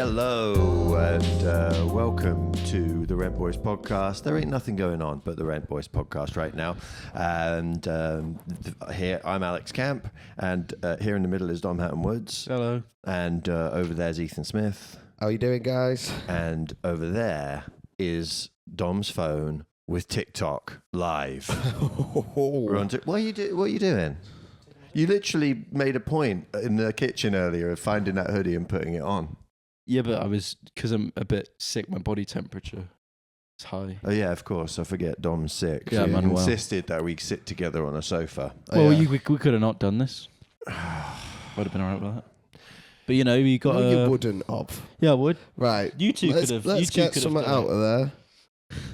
Hello and welcome to the Rent Boys podcast. There ain't nothing going on but the Rent Boys podcast right now. And here I'm Alex Camp, and here in the middle is Dom Hatton Woods. Hello. And over there's Ethan Smith. How you doing, guys? And over there is Dom's phone with TikTok live. We're on what are you doing? You literally made a point in the kitchen earlier of finding that hoodie and putting it on. Yeah, but because I'm a bit sick, my body temperature is high. Oh, yeah, of course. I forget Dom's sick. Yeah, you I'm unwell. insisted that we sit together on a sofa. Well, we could have not done this. Would have been alright with that. But you got No, you wouldn't have. Yeah, I would. Right. You two could have. Let's get something out of there.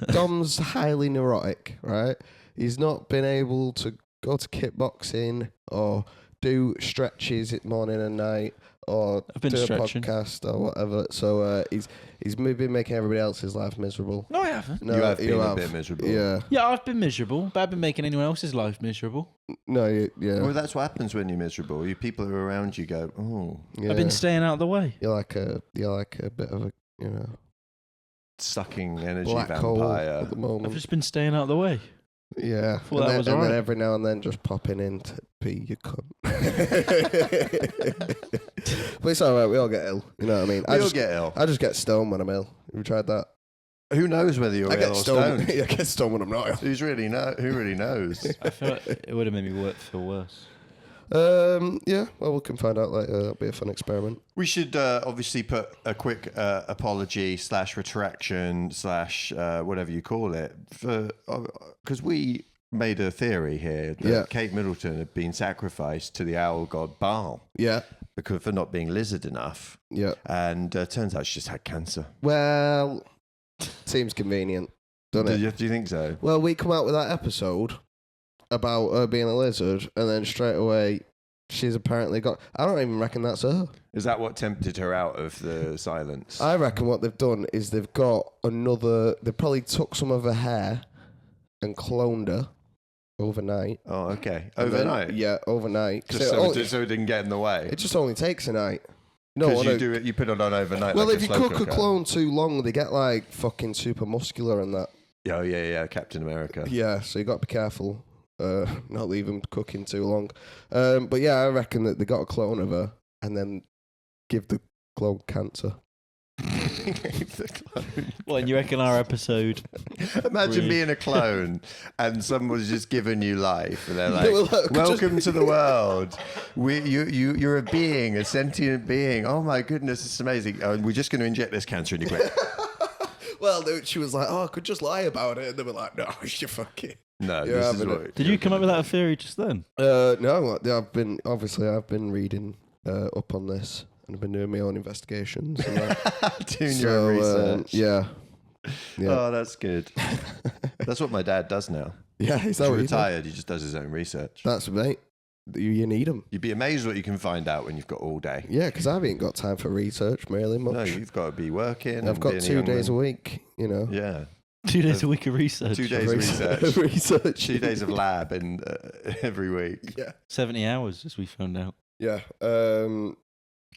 Dom's highly neurotic, right? He's not been able to go to kickboxing or do stretches at morning and night or do stretching. a podcast or whatever. So he's been making everybody else's life miserable. No, I haven't. No, you have been a bit miserable. Yeah. Yeah, I've been miserable, but I've been making anyone else's life miserable. No, yeah. Well, that's what happens when you're miserable. People who are around you go, oh. Yeah. I've been staying out of the way. You're like a bit of a, Sucking energy black hole vampire. at the moment. I've just been staying out of the way. Yeah, Well, that was and alright. then every now and then just popping in to pee your cunt. But it's alright, we all get ill, you know what I mean? We all get ill. I just get stoned when I'm ill. Have you tried that? Who knows whether you're I ill get or stoned. stoned? I get stoned when I'm not ill. Who really knows? I feel like it would have made me feel worse. Yeah, well, we can find out later. That'll be a fun experiment. We should obviously put a quick apology / retraction / whatever you call it, because we made a theory here that Kate Middleton had been sacrificed to the owl god Baal. Yeah. Because for not being lizard enough. Yeah. And turns out she just had cancer. Well, seems convenient, doesn't it? Do you think so? Well, we come out with that episode about her being a lizard, and then straight away she's apparently got... I don't even reckon that's her. Is that what tempted her out of the silence? I reckon what they've done is they've got another... They probably took some of her hair and cloned her overnight. Oh, okay. Overnight? Overnight. Just so it didn't get in the way? It just only takes a night. Because you put it on overnight. Well, like if you cook a clone too long, they get like fucking super muscular and that. Oh, yeah, Captain America. Yeah, so you got to be careful. Not leave them cooking too long. But yeah, I reckon that they got a clone of her and then give the clone cancer. Well, and you reckon our episode... Imagine being a clone and someone's just given you life and they're like, welcome to the world. You're a being, a sentient being. Oh my goodness, it's amazing. We're just going to inject this cancer in you quick. Well, she was like, oh, I could just lie about it. And they were like, no, you fucking... No, this is what... Did you come up with that theory just then? No, I've been reading up on this. And I've been doing my own investigations. And that. Doing your own research. Yeah. Oh, that's good. That's what my dad does now. Yeah, He's retired. He just does his own research. That's mate. You need them. You'd be amazed what you can find out when you've got all day. Yeah, because I haven't got time for research really much. No, you've got to be working. I've got 2 days a week, you know. Yeah. 2 days a week of research. 2 days research. Research. 2 days of lab in every week. Yeah. 70 hours, as we found out. Yeah.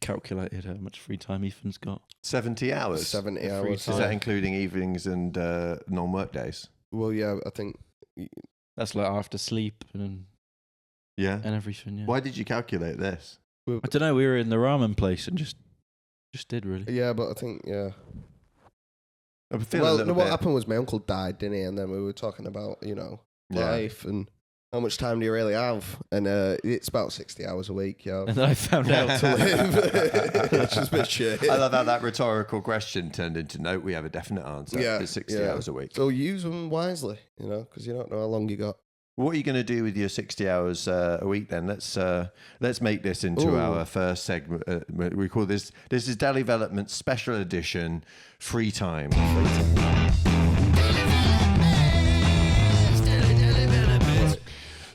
Calculated how much free time Ethan's got. 70 hours? 70 hours. Is that including evenings and non-work days? Well, yeah, I think... That's like after sleep and everything, yeah. Why did you calculate this? I don't know, we were in the ramen place and just did, really. Yeah, but I think, yeah. What happened was my uncle died, didn't he? And then we were talking about, life and how much time do you really have? And it's about 60 hours a week, yeah. And then I found out to live. It's just a bit shit. I love how that rhetorical question turned into, no, we have a definite answer. Yeah, It's 60 hours a week. So use them wisely, because you don't know how long you got. What are you going to do with your 60 hours a week then? Let's make this into our first segment. We call this is Daily Development Special Edition Free Time.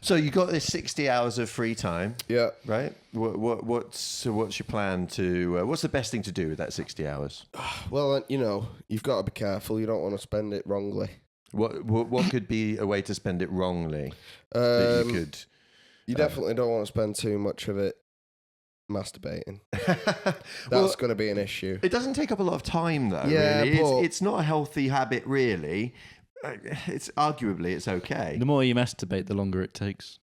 So you got this 60 hours of free time. Yeah. Right? What's your plan to... what's the best thing to do with that 60 hours? Well, you've got to be careful. You don't want to spend it wrongly. What could be a way to spend it wrongly? That you could... You definitely don't want to spend too much of it masturbating. Well, That's going to be an issue. it doesn't take up a lot of time, though. Yeah, really. but- It's not a healthy habit, really. It's arguably it's okay. The more you masturbate, the longer it takes.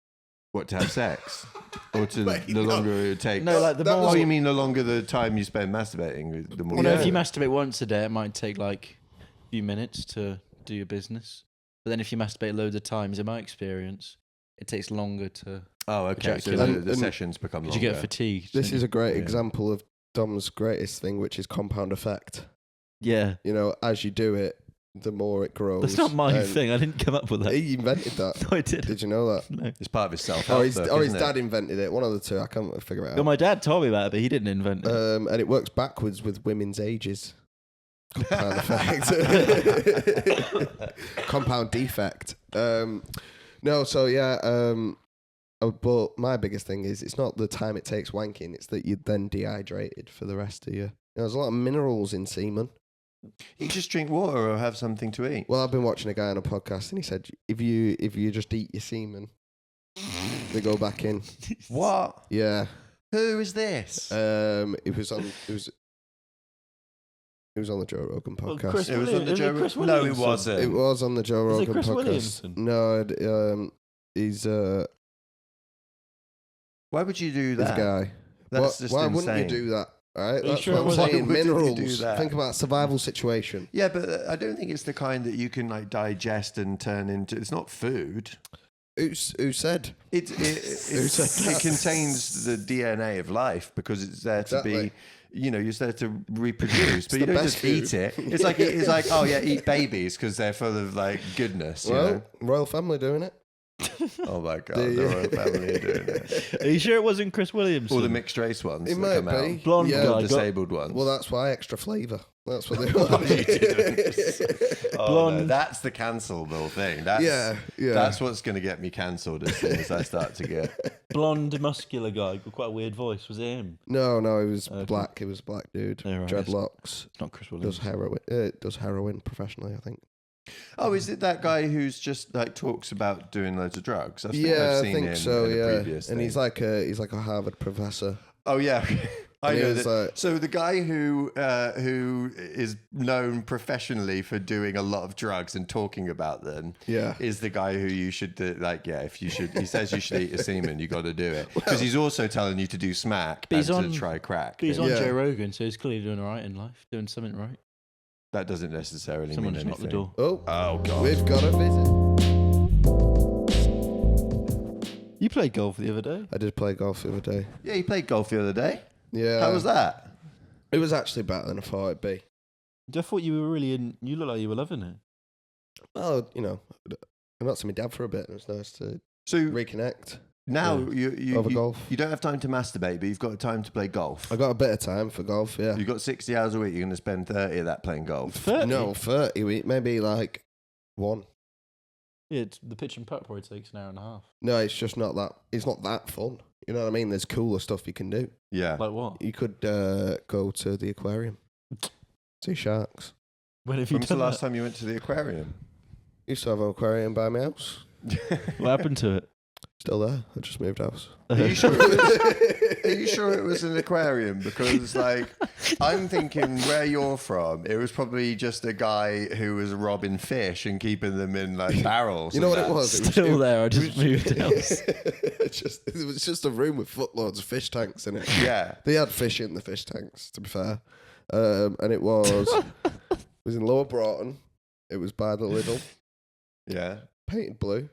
What, to have sex? Or to Wait, the no. longer it takes? No, like the That more. was- Oh, you mean the longer the time you spend masturbating, the more... Well, no, Yeah. if you masturbate once a day, it might take like a few minutes to do your business. But then if you masturbate loads of times, in my experience, it takes longer to. Oh, okay. So ejaculate. the And- sessions become Did longer. you get fatigued? This is a great Yeah. example of Dom's greatest thing, which is compound effect. Yeah. You know, as you do it, the more it grows. That's not my and thing. I didn't come up with that. He invented that. No, I didn't. Did you know that? No. It's part of his self-help Or his book, isn't it? dad invented it. One of the two. I can't figure it Well, out. my dad told me about it, but he didn't invent it. And it works backwards with women's ages. Compound effect. Compound defect. No, so yeah. But my biggest thing is it's not the time it takes wanking; it's that you're then dehydrated for the rest of your. There's a lot of minerals in semen. You just drink water or have something to eat. Well, I've been watching a guy on a podcast, and he said if you just eat your semen, they go back in. What? Yeah. Who is this? It was on the Joe Rogan Well, podcast. Chris It was on the Williams- Joe. Chris No, it Williamson. wasn't. It was on the Joe Is it Rogan Chris podcast. Williamson? No, he's Why would you do this that? guy. That's just why insane. wouldn't you do that? Right? you That's sure what it I'm wasn't- saying. Why wouldn't you do Minerals. that? Think about survival situation. Yeah, but I don't think it's the kind that you can like digest and turn into. It's not food. Who said? It contains the DNA of life because it's there to Exactly. be. You know, you're there to reproduce, but you the don't best just eat it. It's like oh yeah, eat babies because they're full of like goodness. You Well, know? royal family doing it. Oh my god, the royal family are doing it. Are you sure it wasn't Chris Williamson? All the mixed race ones It that might come be. out. Blonde Yeah. guy. Or got- disabled ones. Well, that's why extra flavour. That's what they Oh, want. you didn't. Oh, no, Blonde. that's the cancelable thing. That's, Yeah. That's what's going to get me cancelled as soon as I start to get. Blonde, muscular guy with quite a weird voice. Was it him? No, it was Okay. black. It was a black dude. Yeah, right. Dreadlocks. It's not Chris Does Williamson. heroin professionally, I think. Oh, is it that guy who's just like talks about doing loads of drugs? I think Yeah, I've I seen think him so. in a Yeah, previous and thing. he's like a Harvard professor. Oh yeah, I And he know was that. like- So the guy who is known professionally for doing a lot of drugs and talking about them Yeah. is the guy who you should do, like. Yeah, if you should, he says you should eat your semen. You got to do it because he's also telling you to do smack But and he's on- to try crack. But he's on Yeah. Joe Rogan, so he's clearly doing all right in life, doing something right. That doesn't necessarily Someone mean just knocked anything. the door. Oh, Oh god. we've got a visit. You played golf the other day. I did play golf the other day. Yeah, you played golf the other day. Yeah. How was that? It was actually better than I thought it'd be. I thought you were really in. You look like you were loving it. Well, you know, I not seen my dad for a bit. And it was nice to So reconnect now yeah, over golf. you don't have time to masturbate, but you've got time to play golf. I got a bit of time for golf. Yeah. You've got 60 hours a week. You're going to spend 30 of that playing golf. 30? No, 30 week, maybe like one. Yeah, the pitch and putt probably takes an hour and a half. No, it's just not that. It's not that fun. You know what I mean? There's cooler stuff you can do. Yeah. Like what? You could go to the aquarium, see sharks. When have you When's the done last that? time you went to the aquarium? Used to have an aquarium by my house. What happened to it? Still there. I just moved house. Are you sure it was an aquarium? Because, like, I'm thinking where you're from, it was probably just a guy who was robbing fish and keeping them in, like, barrels. You know what and it that. was? Still there. I just moved house. It was just a room with footloads of fish tanks in it. Yeah. They had fish in the fish tanks, to be fair. And it was in Lower Broughton. It was by the Lidl, Yeah. painted blue.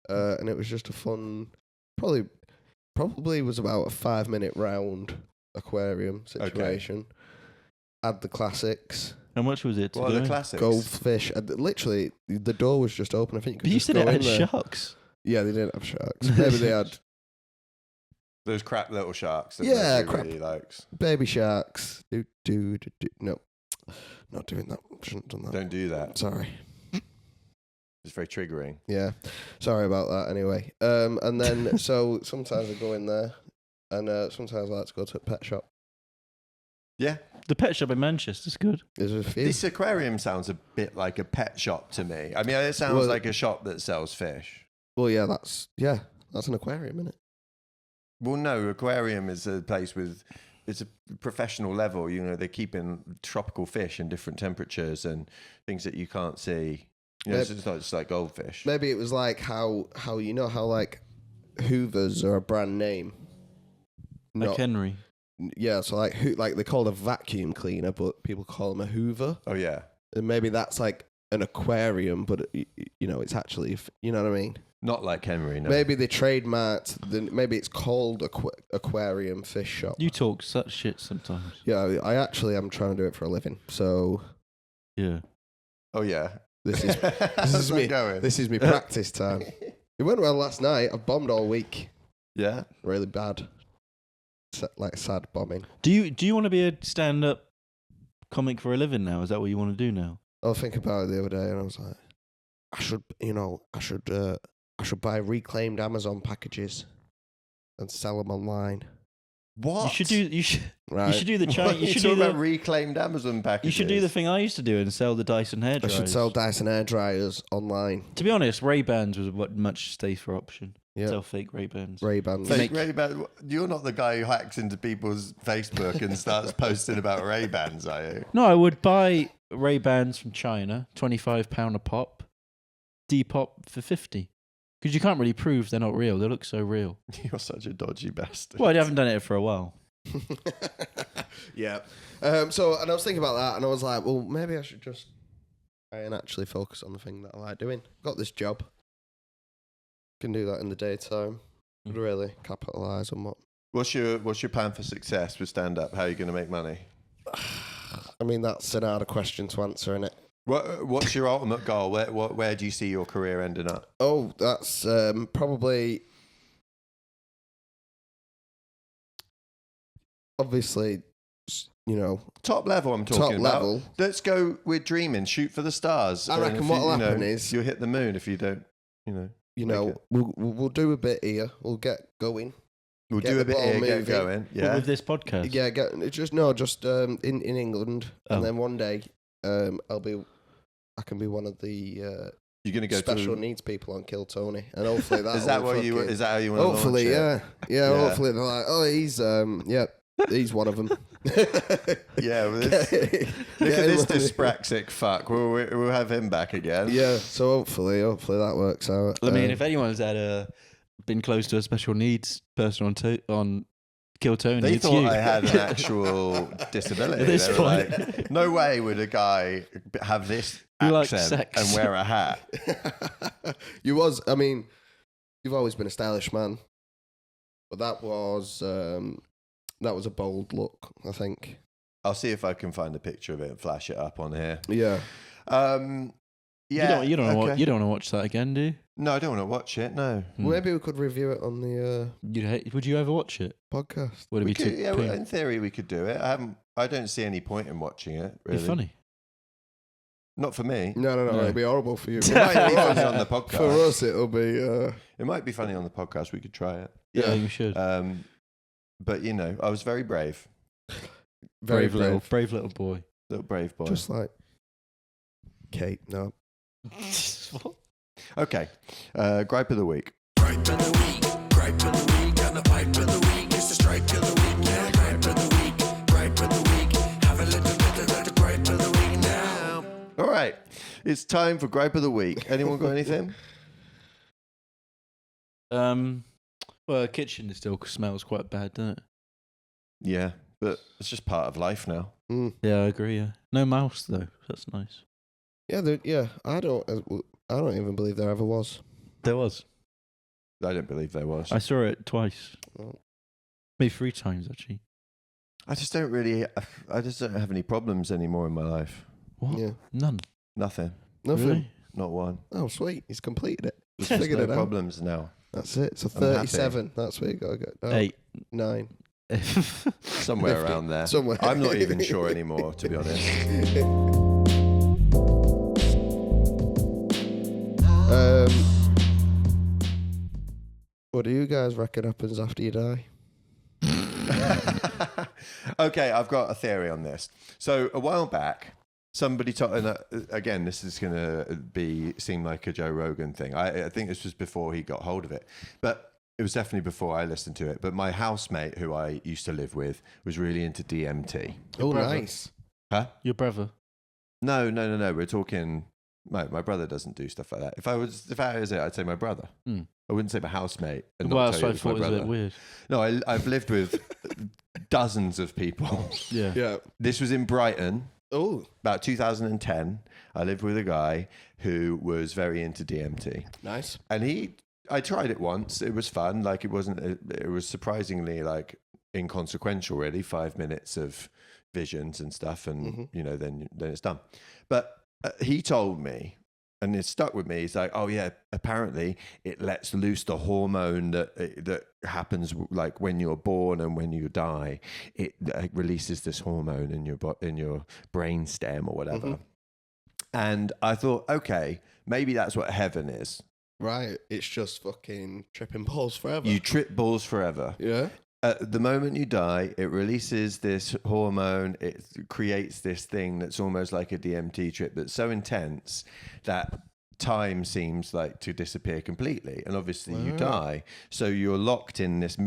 And it was just a fun, probably was about a 5-minute round aquarium situation. Had the classics, How much was it? To What go are the in? classics? goldfish. And literally, the door was just open. I think you could But you just said go it in had there. sharks. Yeah, they didn't have sharks. Maybe they had Those crap little sharks that Yeah, nobody crap. really likes. baby sharks. Do. No, not doing that. Shouldn't have done that. Don't do that. Sorry. It's very triggering. Yeah, sorry about that. Anyway, and then so sometimes I go in there, and sometimes I like to go to a pet shop. Yeah. The pet shop in Manchester's good. There's a few. This aquarium sounds a bit like a pet shop to me. I mean, it sounds Well- like a shop that sells fish. Well, yeah, that's an aquarium, isn't it? Well, no, Aquarium is a place with, it's a professional level. You know, they keep in tropical fish in different temperatures and things that you can't see. You know, it's not just like goldfish. Maybe it was like how you know how like Hoovers are a brand name. Like Henry. Yeah, so like they call it a vacuum cleaner, but people call them a Hoover. Oh yeah, and maybe that's like an aquarium, but you know it's actually, you know what I mean. not like Henry. No. Maybe they trademarked. Maybe it's called Aquarium Fish Shop. You talk such shit sometimes. Yeah, I actually am trying to do it for a living. So Yeah. Oh yeah. this is How's me. that going? This is me practice time. It went well last night. I've bombed all week. Yeah. Really bad. Like sad bombing. Do you want to be a stand-up comic for a living now? Is that what you want to do now? I was thinking about it the other day, and I was like, I should buy reclaimed Amazon packages and sell them online. What? You should do the What you you should talking do about the reclaimed Amazon packages? you should do the thing I used to do and sell the Dyson hair I dryers. should sell Dyson hair dryers online. To be honest, Ray-Bans was a much safer option. Yeah. Sell fake Ray-Bans. Ray-Bans. Fake Ray-Ban. You're not the guy who hacks into people's Facebook and starts posting about Ray-Bans, are you? No, I would buy Ray-Bans from China, £25 a pop, Depop for 50. Because you can't really prove they're not real. They look so real. You're such a dodgy bastard. Well, I haven't done it for a while. Yeah. So, and I was thinking about that, and I was like, well, maybe I should just try and actually focus on the thing that I like doing. Got this job. Can do that in the daytime. Could really capitalise on what. What's your plan for success with stand-up? How are you going to make money? I mean, that's an harder question to answer, isn't it? What's your ultimate goal? Where do you see your career ending up? Oh, that's probably. Obviously, you know, Top level, I'm talking top about. level. Let's go. We're dreaming. Shoot for the stars. I And reckon if what'll you know, happen is- you'll hit the moon if you don't. We'll do a bit here. We'll get going. We'll Get do the a bit ball here, get moving. going. What, Yeah. with this podcast? Yeah, just in England, Oh. and then one day, I can be one of the You're gonna go special to. needs people on Kill Tony, and hopefully that Is that what you? Is that how you want to Hopefully, launch it? yeah. Yeah. Hopefully they're like, oh, he's he's one of them. Yeah. Well, look at this dyspraxic fuck. We'll have him back again. Yeah. So hopefully that works out. I mean, if anyone's been close to a special needs person on Kill Tony, They it's thought you. I had an actual disability. At this They were like, no way would a guy have this You like accent sex. and wear a hat. I mean, you've always been a stylish man, but that was a bold look, I think. I'll see if I can find a picture of it and flash it up on here. Yeah. Yeah. You don't okay. want to watch that again, do you? No, I don't want to watch it. No. Maybe we could review it on the Would you ever watch it? podcast. Would it We be could, too? yeah, poo? in theory, we could do it. I don't see any point in watching it. Really. Be funny. Not for me. No, No. it'll be horrible for you. It might be funny on the podcast. For us, it'll be. It might be funny on the podcast. We could try it. Yeah, you should. But you know, I was very brave. Very brave little boy. Little brave boy. Just like Kate. No. Okay. Gripe of the week. Gripe of the week, gripe of the week, and the pipe of the week. It's the strike of the week, yeah. Gripe of the week, gripe of the week. Have a little bit of that gripe of the week now. All right. It's time for gripe of the week. Anyone got anything? Well, the kitchen still smells quite bad, doesn't it? Yeah, but it's just part of life now. Yeah, I agree. Yeah, no mouse though. That's nice. Yeah. I don't even believe there ever was. There was. I don't believe there was. I saw it twice. Oh. Maybe 3 times actually. I just don't have any problems anymore in my life. What? Yeah. None. Nothing. Nothing. Really? Not one. Oh, sweet. He's completed it. There's Just just figured no it out. problems now. That's it. So I'm happy. 37. That's where you got to go. Oh, 8. 9. Somewhere 50. around there. Somewhere. I'm not even sure anymore, to be honest. What do you guys reckon happens after you die? Okay, I've got a theory on this. So a while back, somebody told, and again, this is going to seem like a Joe Rogan thing. I think this was before he got hold of it, but It was definitely before I listened to it. But my housemate, who I used to live with, was really into DMT. Oh, brother. nice. Huh? Your brother. No. We're talking. My brother doesn't do stuff like that. If I was it, I'd say my brother. Hmm. I wouldn't say my housemate. And Well, not that's tell why you I thought it was a brother. bit weird. No, I've lived with dozens of people. Yeah. Yeah. This was in Brighton, Oh, about 2010. I lived with a guy who was very into DMT, nice. and I tried it once. It was fun. Like it was surprisingly like inconsequential, really. 5 minutes of visions and stuff, and then it's done. But he told me, and it stuck with me. He's like, "Oh yeah, apparently it lets loose the hormone that happens like when you're born and when you die. It releases this hormone in your brain stem or whatever." And I thought, okay, maybe that's what heaven is. Right. It's just fucking tripping balls forever. You trip balls forever. Yeah. At the moment you die, it releases this hormone. It creates this thing that's almost like a DMT trip that's so intense that time seems like to disappear completely. And obviously you die. So you're locked in this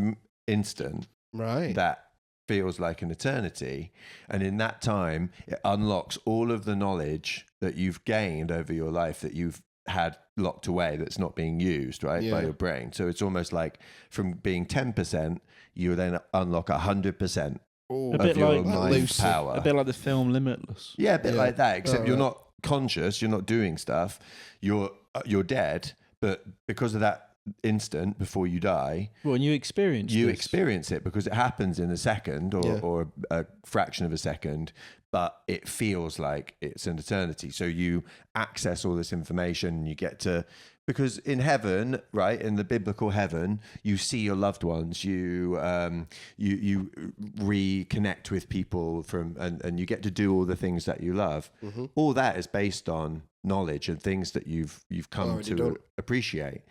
instant Right. that feels like an eternity. And in that time, it unlocks all of the knowledge that you've gained over your life that you've had locked away that's not being used, right, by your brain. So it's almost like from being 10%, you then unlock 100% A of bit your like mind power. A bit like the film Limitless. Yeah, a bit like that, except you're not conscious, you're not doing stuff, you're dead, but because of that instant before you die, Well, and you experience it because it happens in a second or a fraction of a second, but it feels like it's an eternity. So you access all this information, you get to, because in heaven, right, in the biblical heaven, you see your loved ones, you reconnect with people and you get to do all the things that you love. All that is based on knowledge and things that you've come to appreciate.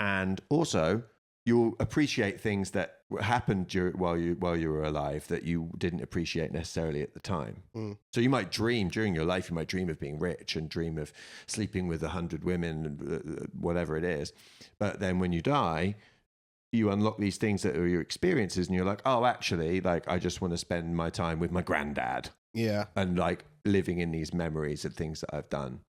And also, you'll appreciate things that happened while you were alive that you didn't appreciate necessarily at the time. So you might dream during your life, you might dream of being rich and dream of sleeping with 100 women, and whatever it is. But then when you die, you unlock these things that are your experiences, and you're like, oh, actually, like I just want to spend my time with my granddad. Yeah. And like living in these memories of things that I've done.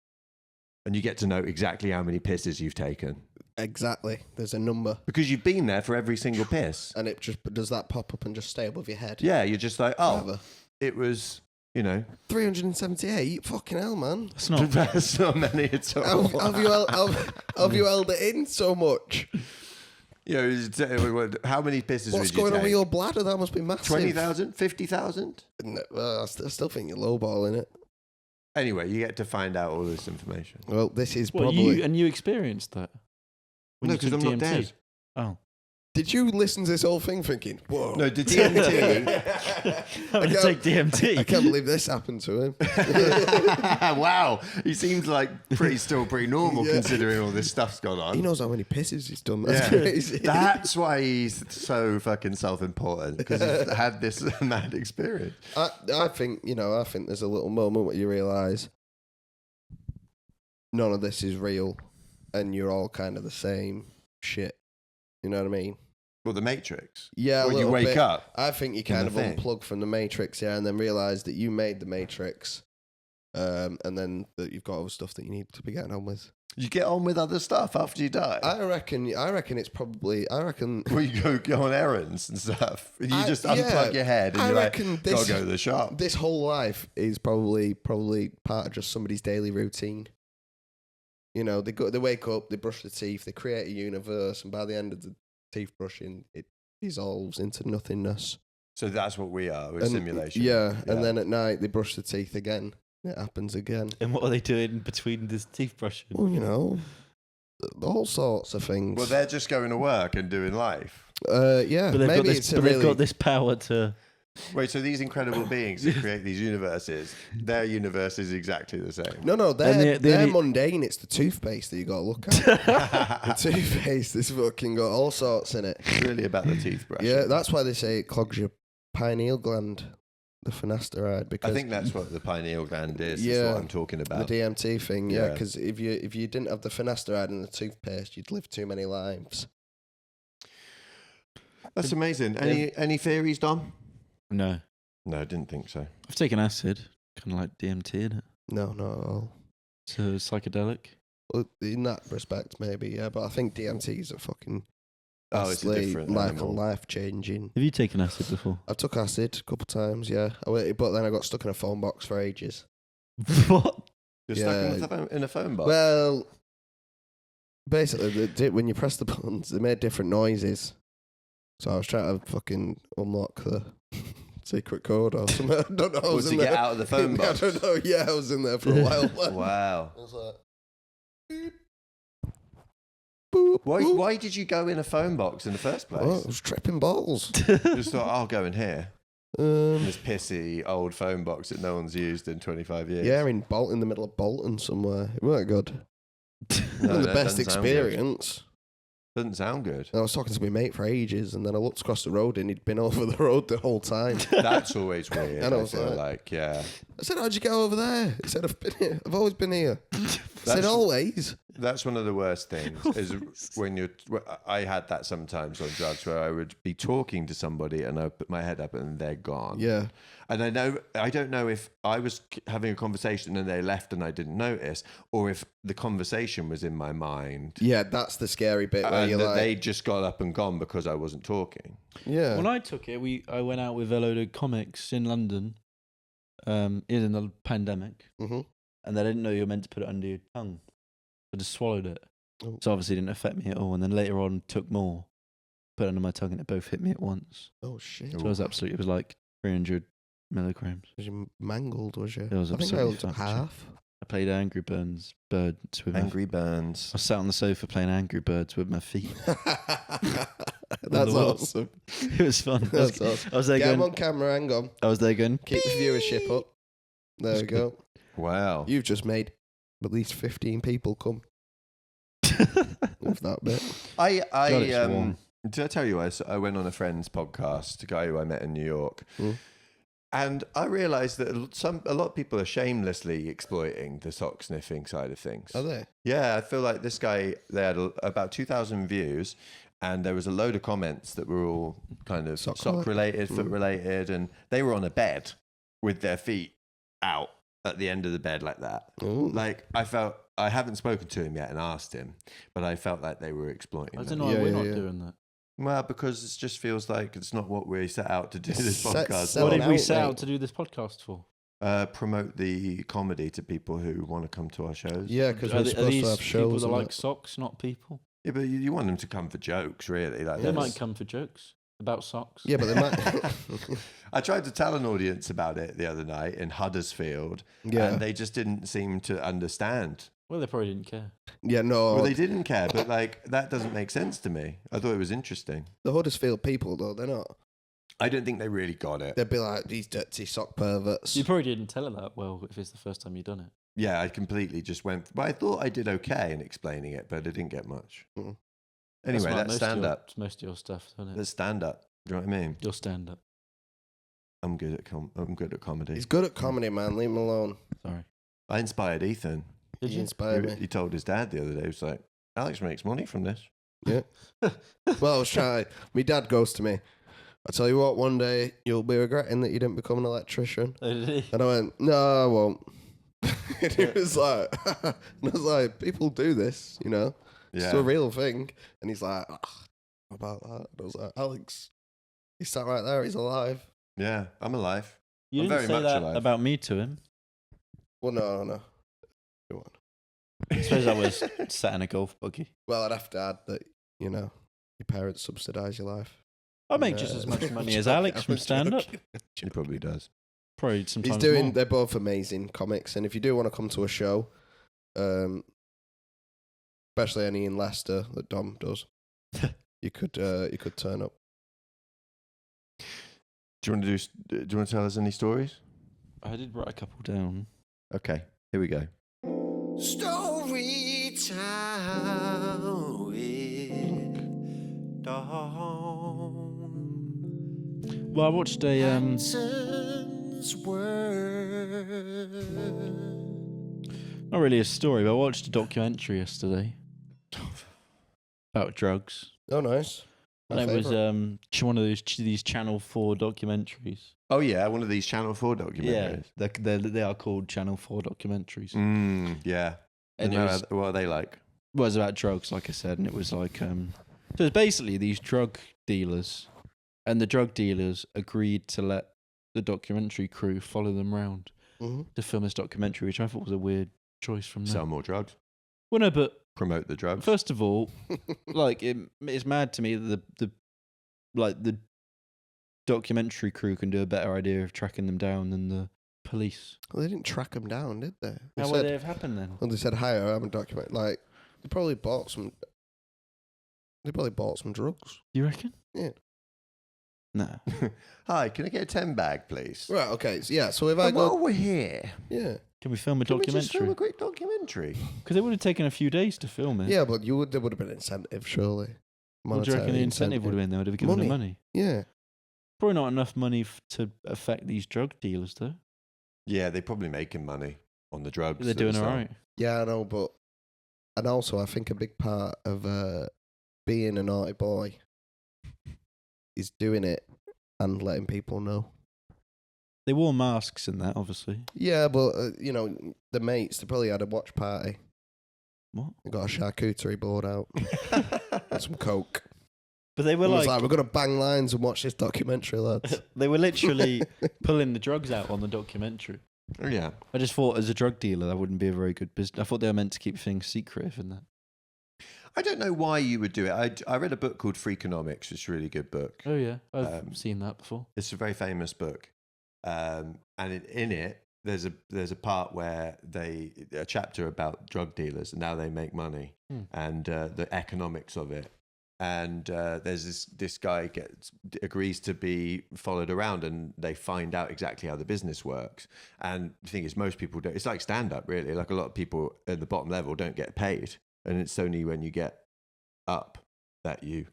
And you get to know exactly how many pisses you've taken. Exactly. There's a number. Because you've been there for every single piss. And it just, does that pop up and just stay above your head? Yeah, you're just like, oh, Forever. it was, 378? Fucking hell, man. It's not. that's not many at all. Have you held it in so much? How many pisses What's would you going on take? with your bladder? That must be massive. 20,000? 50,000? No, well, I still think you're lowballing it. Anyway, you get to find out all this information. Well, this is Well, probably... you experienced that. When No, you because took I'm not DMT? dead. Oh. Did you listen to this whole thing thinking, whoa, No, the DMT. I'm going to take DMT. I can't believe this happened to him. Wow, he seems like still pretty normal considering all this stuff's gone on. He knows how many pisses he's done. That's crazy. That's why he's so fucking self-important, because he's had this mad experience. I think there's a little moment where you realise none of this is real and you're all kind of the same shit. You know what I mean? Well, the Matrix. Yeah, When you wake up. I think you kind of the thing. unplug from the Matrix, and then realise that you made the Matrix, and then that you've got other stuff that you need to be getting on with. You get on with other stuff after you die. I reckon it's probably. Well, you go on errands and stuff. And you just unplug your head and you're like, gotta go to the shop. This whole life is probably part of just somebody's daily routine. They wake up, they brush their teeth, they create a universe, and by the end of the teeth brushing, it dissolves into nothingness. So that's what we are. We're simulation. Yeah, and then at night they brush their teeth again. It happens again. And what are they doing between this teeth brushing? Well, all sorts of things. Well, they're just going to work and doing life. Yeah, But they've got this power to... Wait, so these incredible beings who create these universes, their universe is exactly the same. No, they're mundane. It's the toothpaste that you got to look at. The toothpaste has fucking got all sorts in it. It's really about the toothbrush. Yeah, that's why they say it clogs your pineal gland, the finasteride. Because I think that's what the pineal gland is. Yeah, That's what I'm talking about. the DMT thing. Yeah, Yeah. because if you didn't have the finasteride in the toothpaste, you'd live too many lives. That's amazing. Any theories, Dom? No. No, I didn't think so. I've taken acid, kind of like DMT, innit? No, not at all. So psychedelic. Well, in that respect, maybe, yeah. But I think DMT's a fucking It's a different animal. life changing. Have you taken acid before? I took acid a couple times, yeah. But then I got stuck in a phone box for ages. What? You're stuck in a phone box? Well, basically, when you press the buttons, they made different noises. So I was trying to fucking unlock the secret code or something. I don't know. I was to get out of the phone box? I don't know. Yeah, I was in there for a while. Wow. I was like, beep, boop, boop. Why did you go in a phone box in the first place? Well, I was tripping balls. Just thought, I'll go in here. Um, This pissy old phone box that no one's used in 25 years. yeah, in the middle of Bolton somewhere. It weren't good. No, Wasn't the that best doesn't sound good. experience. Doesn't sound good. And I was talking to my mate for ages, and then I looked across the road, and he'd been over the road the whole time. That's always weird. And I I was feel like- like, yeah. I said, "How'd you get over there?" He said, "I've been here. I've always been here." I said, "Always." That's one of the worst things is when I had that sometimes on drugs where I would be talking to somebody and I put my head up and they're gone. Yeah. And I don't know if I was having a conversation and they left and I didn't notice, or if the conversation was in my mind. Yeah, that's the scary bit where And you're that like, they just got up and gone because I wasn't talking. yeah. When I took it, I went out with a load of comics in London, in the pandemic, Mm-hmm. and they didn't know you were meant to put it under your tongue. I just swallowed it. Oh. So obviously it didn't affect me at all. And then later on, took more, put it under my tongue, and it both hit me at once. Oh shit! So it was like 300 milligrams. Was you mangled? Was you? It was I think I absolutely only took fucked, yeah. half. I played Angry Birds with Angry Burns. I sat on the sofa playing Angry Birds with my feet. That's wall. awesome. It was fun. That's awesome. I was there Get him going. on camera. Hang on. I was there going. Keep the viewership up. There we go. Wow. You've just made at least 15 people come. With that bit. it's warm. Did I tell you I went on a friend's podcast, a guy who I met in New York, and I realised that a lot of people are shamelessly exploiting the sock sniffing side of things. Are they? Yeah, I feel like this guy, they had about 2,000 views, and there was a load of comments that were all kind of sock related, foot related, and they were on a bed with their feet out at the end of the bed like that. Ooh. Like, I haven't spoken to him yet and asked him, but I felt like they were exploiting I that. don't know why we're not doing that. Well, because it just feels like it's not what we set out to do this podcast. Sell What it did we out, set mate. out to do this podcast for? Promote the comedy to people who want to come to our shows. Yeah, because Are we're these supposed to have people shows. that and like that. socks, not people? Yeah, but you want them to come for jokes, really. Like They this. might come for jokes about socks. Yeah, but they might. I tried to tell an audience about it the other night in Huddersfield, and they just didn't seem to understand. Well, they probably didn't care. Yeah, no. Well, they didn't care, but like that doesn't make sense to me. I thought it was interesting. The Huddersfield people, though, they're not. I don't think they really got it. They'd be like, these dirty sock perverts. You probably didn't tell her that well if it's the first time you've done it. Yeah, I completely just went. But I thought I did okay in explaining it, but I didn't get much. Mm. Anyway, That's like let's stand up. It's most of your stuff, isn't it? Let's stand up. Do you know what I mean? Your stand up. I'm good at comedy. He's good at comedy, man. Leave him alone. Sorry. I inspired Ethan. Did He you? inspired me. He told his dad the other day. He was like, "Alex makes money from this." Yeah. Well, I was trying. My dad goes to me, I tell you what, one day you'll be regretting that you didn't become an electrician. Oh, did he? And I went, no, I won't. And he was like, and I was like, people do this, you know? It's Yeah. a real thing. And he's like, what about that? And I was like, Alex, he's sat right there, he's alive. Yeah, I'm alive. You I'm didn't very say much that alive. about me to him. Well, no. Go on. I suppose I was sat in a golf buggy. Well, I'd have to add that, you know, your parents subsidise your life. I make just as much money as Alex from stand-up. He probably does. Probably sometimes He's doing. more. They're both amazing comics, and if you do want to come to a show, especially any in Leicester that Dom does, you could turn up. Do you want to tell us any stories? I did write a couple down. Okay, here we go. Story time with Dawn. Well, I watched a Answers word. not really a story, but I watched a documentary yesterday about drugs. Oh, nice. My And it was favourite. one of these Channel 4 documentaries. Oh yeah, one of these Channel 4 documentaries. Yeah, they are called Channel 4 documentaries. Yeah. And it was, What are they like? was about drugs, like I said, and it was like so it's basically these drug dealers, and the drug dealers agreed to let the documentary crew follow them around to film this documentary, which I thought was a weird choice from them. Sell more drugs. Well, no, but Promote the drugs. first of all, like it's mad to me that the documentary crew can do a better idea of tracking them down than the police. Well, they didn't track them down, did they? How would they have happened then? Well, they said, "Hi, I'm a document." Like they probably bought some. They probably bought some drugs. You reckon? Yeah. No. Hi, can I get a 10 bag, please? Right. Okay. So, yeah. So if I And go, while we're here, yeah, Can we film a can we just film documentary? a quick documentary? Because it would have taken a few days to film it. yeah, but there would have been incentive, surely. What do you reckon the Monetary incentive would have been? They would have given them money. Yeah. Probably not enough money to affect these drug dealers, though. Yeah, they're probably making money on the drugs. They're that doing they all sell. right. Yeah, I know, but and also I think a big part of being a naughty boy is doing it and letting people know. They wore masks and that, obviously. Yeah, but the mates, they probably had a watch party. What? They got a charcuterie board out and some coke. But they were And was like, we're gonna bang lines and watch this documentary, lads. they were literally pulling the drugs out on the documentary. Oh, yeah. I just thought, as a drug dealer, that wouldn't be a very good business. I thought they were meant to keep things secretive and that. I don't know why you would do it. I read a book called Freakonomics. It's a really good book. Oh yeah, I've seen that before. It's a very famous book, and in it, there's a part where a chapter about drug dealers and how they make money and the economics of it. And there's this guy agrees to be followed around, and they find out exactly how the business works. And the thing is, most people don't. It's like stand up, really. Like a lot of people at the bottom level don't get paid, and it's only when you get up that you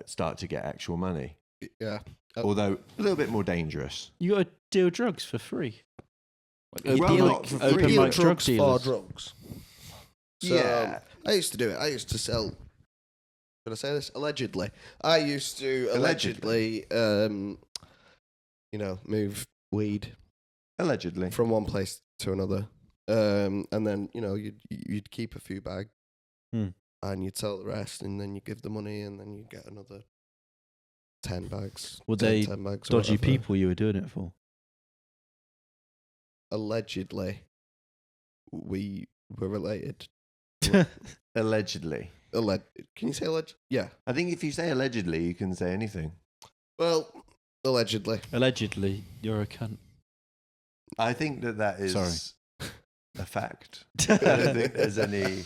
start to get actual money. Yeah. Although a little bit more dangerous. You got to deal drugs for free. Like Well, open, not for free. open Deal mic drug drugs for dealers. drugs. So, Yeah. I used to do it. I used to sell. Should I say this? Allegedly. I used to allegedly move weed Allegedly. from one place to another. And then, you'd keep a few bags and you'd sell the rest, and then you give the money, and then you get another 10 bags. Were 10 they 10 bags or dodgy whatever. people you were doing it for? Allegedly, we were related. Allegedly. Can you say alleged? Yeah. I think if you say allegedly, you can say anything. Well, allegedly. Allegedly, you're a cunt. I think that is Sorry. a fact. I don't think there's any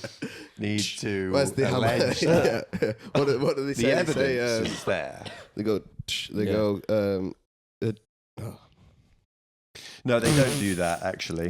need to Where's the allege hammer? that. Yeah. What do they say? The They evidence say, is there. They go. They Yeah. go. No, they don't do that, actually.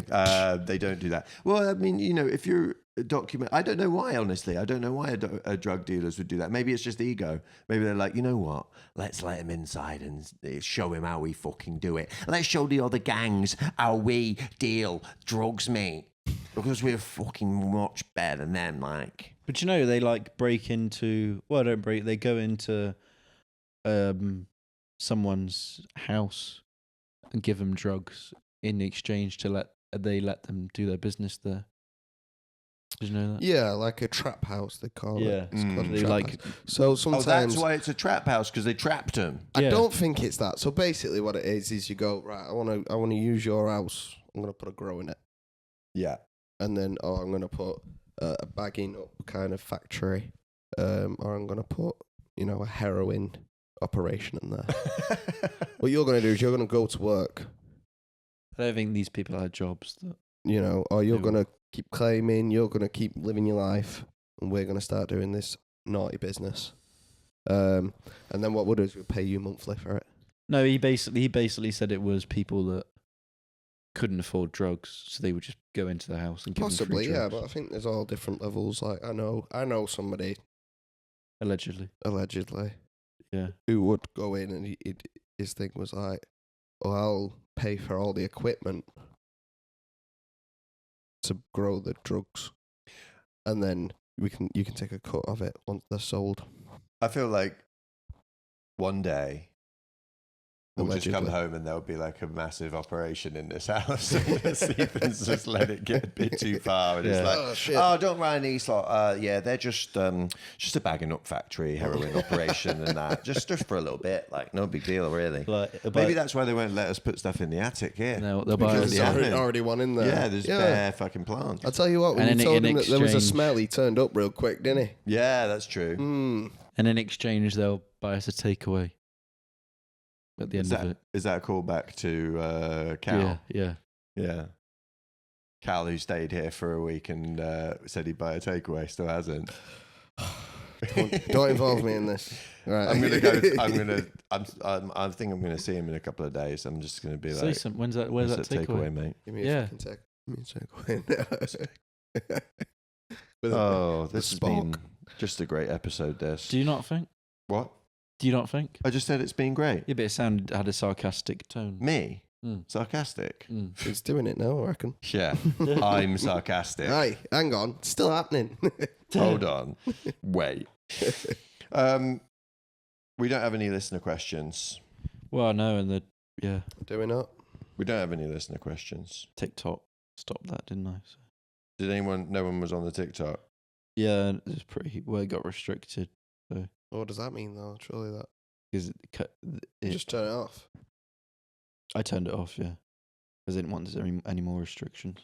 They don't do that. Well, I mean, if you're a document... I don't know why, honestly. I don't know why a drug dealers would do that. Maybe it's just ego. Maybe they're like, you know what? Let's let him inside and show him how we fucking do it. Let's show the other gangs how we deal drugs, mate. Because we're fucking much better than them, like... But they like break into. Well, don't break. They go into someone's house and give them drugs in exchange to let them do their business there. Did you know that? Yeah, like a trap house. They call Yeah. it. It's called a They trap like. house. So Oh, sometimes that's why it's a trap house, because they trapped him. I Yeah. don't think it's that. So basically, what it is you go right. I want to use your house. I'm gonna put a grow in it, Yeah. and then I'm gonna put a bagging up kind of factory, or I'm gonna put a heroin operation in there. What you're gonna do is you're gonna go to work, I don't think these people had jobs. That, or you're Ew. gonna keep claiming, you're gonna keep living your life, and we're gonna start doing this naughty business. And then what we'll do is we'll pay you monthly for it. no, he basically said it was people that couldn't afford drugs, so they would just go into the house and give Possibly, them free yeah, drugs. but I think there's all different levels. Like I know somebody Allegedly, allegedly yeah. who would go in and his thing was like, "Oh, I'll pay for all the equipment to grow the drugs, and then you can take a cut of it once they're sold." I feel like one day we'll just come Allegedly. home and there'll be like a massive operation in this house. Stephen's just let it get a bit too far, and it's like, Oh, shit. don't mind these lot. Yeah, they're just a bagging up factory, heroin operation, and that just for a little bit, like no big deal, really. Maybe that's why they won't let us put stuff in the attic here. No, they'll buy Because us there's Yeah. already one in there. Yeah, there's bare fucking plants. I'll tell you what, when And you in told him that there was a exchange- smell, he turned up real quick, didn't he? Yeah, that's true. And in exchange, they'll buy us a takeaway at the end of it. Is that a callback to Cal? Yeah. Cal, who stayed here for a week and said he'd buy a takeaway, still hasn't. Don't involve me in this. Right. I'm gonna go. I think I'm gonna see him in a couple of days. I'm just gonna be Say like, some. Where's that takeaway? mate? Give me Yeah. a fucking take. Give me a takeaway. With Oh, this has been Spock. just a great episode. This. Do you not think? What? Do you not think? I just said it's been great. Yeah, but it had a sarcastic tone. Me? Mm. Sarcastic? Mm. He's doing it now, I reckon. Yeah, I'm sarcastic. Hey, hang on. It's still happening. Hold on. Wait. We don't have any listener questions. Well, no, and Do we not? We don't have any listener questions. TikTok stopped that, didn't I? So. Did anyone? No one was on the TikTok. Yeah, it's pretty. Well, it got restricted What does that mean, though? Surely that. because Just turn it off. I turned it off. Yeah, because I didn't want any more restrictions.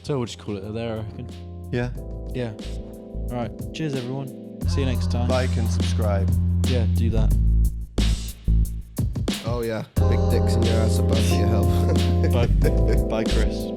So we'll just call it there, I reckon. Yeah. Yeah. All right. Cheers, everyone. See you next time. Like and subscribe. Yeah, do that. Oh, yeah. Big dicks in your ass are bad for your health. Bye, Chris.